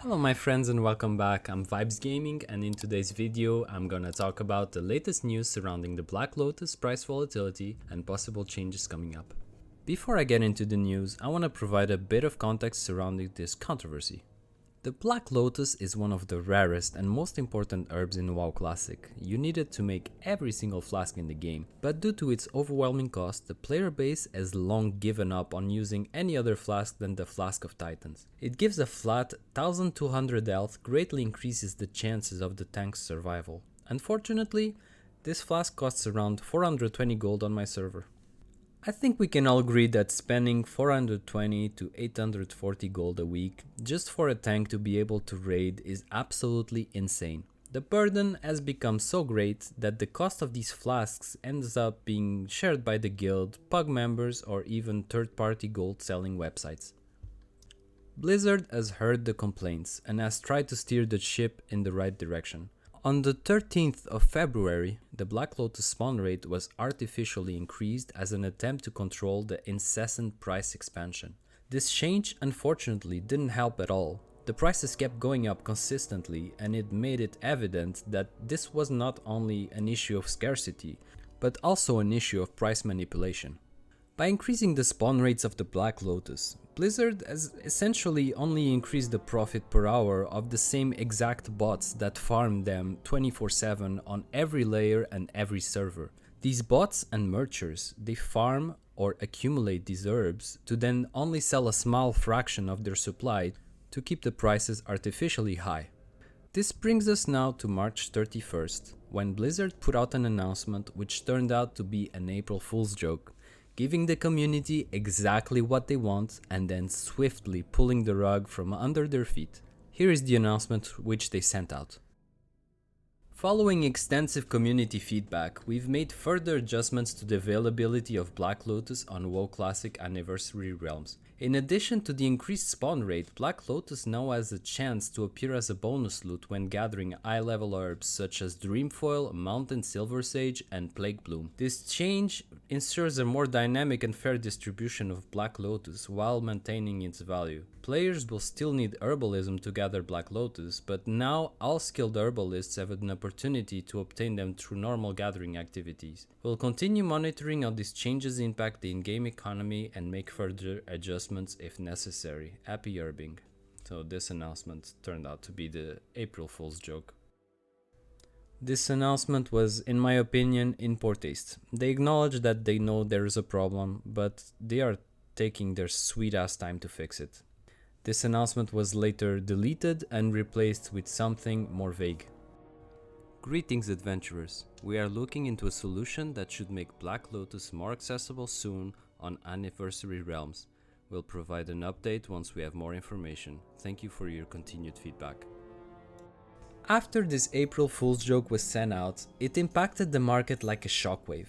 Hello my friends and welcome back. I'm Vibes Gaming, and in today's video I'm gonna talk about the latest news surrounding the Black Lotus price volatility and possible changes coming up. Before I get into the news, I want to provide a bit of context surrounding this controversy. The Black Lotus is one of the rarest and most important herbs in WoW Classic. You need it to make every single flask in the game, but due to its overwhelming cost, the player base has long given up on using any other flask than the Flask of Titans. It gives a flat 1200 health, greatly increases the chances of the tank's survival. Unfortunately, this flask costs around 420 gold on my server. I think we can all agree that spending 420 to 840 gold a week just for a tank to be able to raid is absolutely insane. The burden has become so great that the cost of these flasks ends up being shared by the guild, pug members, or even third-party gold selling websites. Blizzard has heard the complaints and has tried to steer the ship in the right direction. On the 13th of February, the Black Lotus spawn rate was artificially increased as an attempt to control the incessant price expansion. This change unfortunately didn't help at all. The prices kept going up consistently, and it made it evident that this was not only an issue of scarcity, but also an issue of price manipulation. By increasing the spawn rates of the Black Lotus, Blizzard has essentially only increased the profit per hour of the same exact bots that farm them 24/7 on every layer and every server. These bots and merchers, they farm or accumulate these herbs to then only sell a small fraction of their supply to keep the prices artificially high. This brings us now to March 31st, when Blizzard put out an announcement which turned out to be an April Fool's joke, giving the community exactly what they want and then swiftly pulling the rug from under their feet. Here is the announcement which they sent out. Following extensive community feedback, we've made further adjustments to the availability of Black Lotus on WoW Classic Anniversary Realms. In addition to the increased spawn rate, Black Lotus now has a chance to appear as a bonus loot when gathering high-level herbs such as Dreamfoil, Mountain Silver Sage, and Plague Bloom. This change ensures a more dynamic and fair distribution of Black Lotus while maintaining its value. Players will still need herbalism to gather Black Lotus, but now all skilled herbalists have an opportunity to obtain them through normal gathering activities. We'll continue monitoring how these changes impact the in-game economy and make further adjustments if necessary. Happy herbing. So this announcement turned out to be the April Fool's joke. This announcement was, in my opinion, in poor taste. They acknowledge that they know there is a problem, but they are taking their sweet ass time to fix it. This announcement was later deleted and replaced with something more vague. Greetings adventurers, we are looking into a solution that should make Black Lotus more accessible soon on Anniversary Realms. We'll provide an update once we have more information. Thank you for your continued feedback. After this April Fool's joke was sent out, it impacted the market like a shockwave.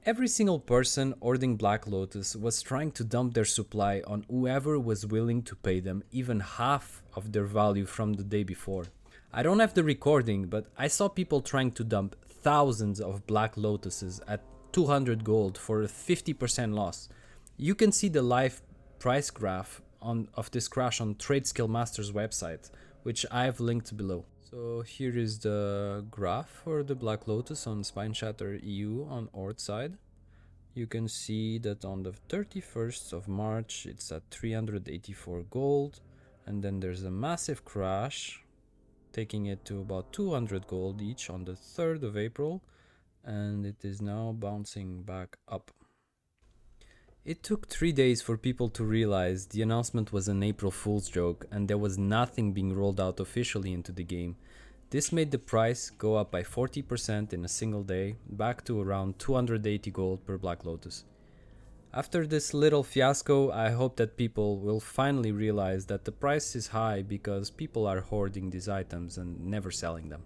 Every single person ordering Black Lotus was trying to dump their supply on whoever was willing to pay them even half of their value from the day before. I don't have the recording, but I saw people trying to dump thousands of Black Lotuses at 200 gold for a 50% loss. You can see the live price graph of this crash on TradeSkillMaster's website, which I've linked below. So here is the graph for the Black Lotus on Spineshatter EU on Ord side. You can see that on the 31st of March it's at 384 gold, and then there's a massive crash taking it to about 200 gold each on the 3rd of April, and it is now bouncing back up. It took 3 days for people to realize the announcement was an April Fool's joke and there was nothing being rolled out officially into the game. This made the price go up by 40% in a single day, back to around 280 gold per Black Lotus. After this little fiasco, I hope that people will finally realize that the price is high because people are hoarding these items and never selling them.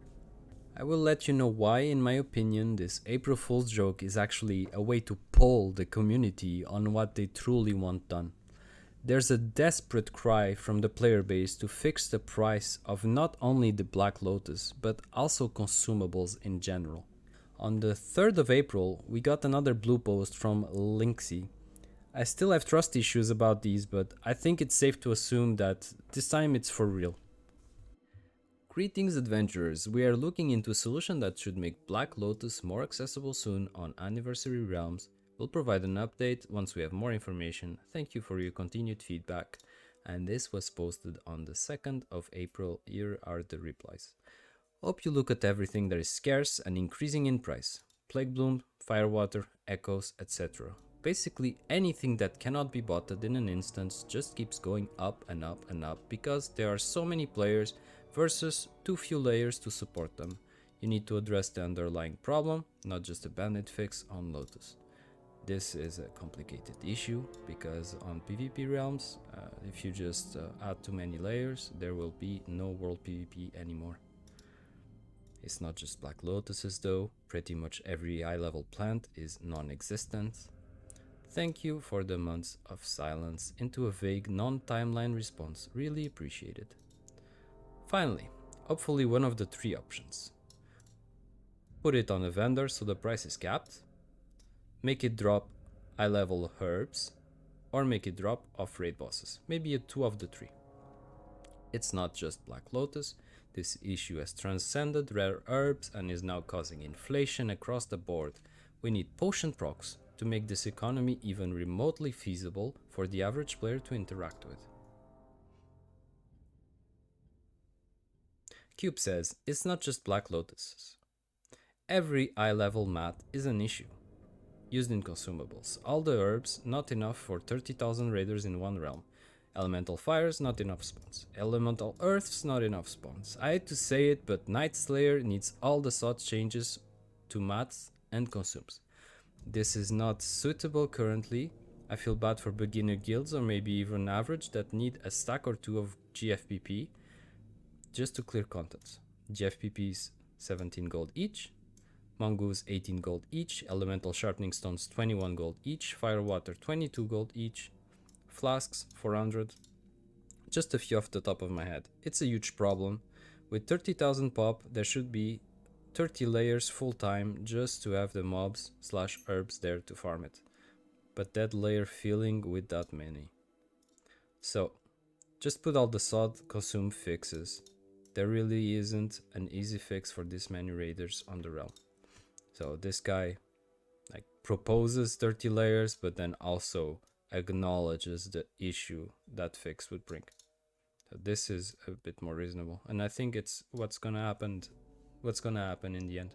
I will let you know why, in my opinion, this April Fool's joke is actually a way to poll the community on what they truly want done. There's a desperate cry from the player base to fix the price of not only the Black Lotus, but also consumables in general. On the 3rd of April, we got another blue post from Linksy. I still have trust issues about these, but I think it's safe to assume that this time it's for real. Greetings adventurers, we are looking into a solution that should make Black Lotus more accessible soon on Anniversary Realms. We'll provide an update once we have more information. Thank you for your continued feedback. And this was posted on the 2nd of April, here are the replies. Hope you look at everything that is scarce and increasing in price. Plague Bloom, Firewater, Echoes, etc. Basically anything that cannot be botted in an instance just keeps going up and up and up because there are so many players versus too few layers to support them. You need to address the underlying problem, not just a bandit fix on Lotus. This is a complicated issue because on PvP realms, if you just add too many layers, there will be no world PvP anymore. It's not just Black Lotuses though, pretty much every high level plant is non-existent. Thank you for the months of silence into a vague non-timeline response, really appreciated. Finally, hopefully one of the three options. Put it on a vendor so the price is capped, make it drop high level herbs, or make it drop off raid bosses, maybe a two of the three. It's not just Black Lotus, this issue has transcended rare herbs and is now causing inflation across the board. We need potion procs to make this economy even remotely feasible for the average player to interact with. Cube says, it's not just Black Lotuses. Every high level mat is an issue. Used in consumables. All the herbs, not enough for 30,000 raiders in one realm. Elemental fires, not enough spawns. Elemental earths, not enough spawns. I hate to say it, but Night Slayer needs all the sought changes to mats and consumes. This is not suitable currently. I feel bad for beginner guilds or maybe even average that need a stack or two of GFPP. Just to clear contents, GFPPs 17 gold each, Mongoose 18 gold each, Elemental Sharpening Stones 21 gold each, Firewater 22 gold each, Flasks 400, just a few off the top of my head. It's a huge problem. With 30,000 pop, there should be 30 layers full time just to have the mobs / herbs there to farm it. But that layer filling with that many. So, just put all the sought consume fixes. There really isn't an easy fix for this many raiders on the realm. So this guy proposes 30 layers, but then also acknowledges the issue that fix would bring. So this is a bit more reasonable, and I think it's what's gonna happen in the end.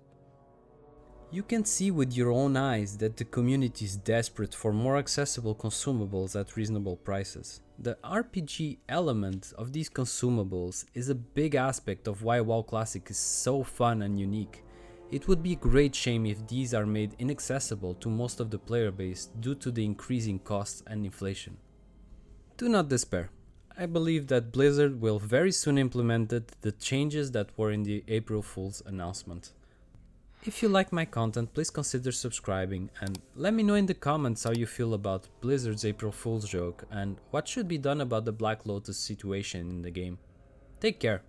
You can see with your own eyes that the community is desperate for more accessible consumables at reasonable prices. The RPG element of these consumables is a big aspect of why WoW Classic is so fun and unique. It would be a great shame if these are made inaccessible to most of the player base due to the increasing costs and inflation. Do not despair. I believe that Blizzard will very soon implement the changes that were in the April Fool's announcement. If you like my content, please consider subscribing and let me know in the comments how you feel about Blizzard's April Fool's joke and what should be done about the Black Lotus situation in the game. Take care.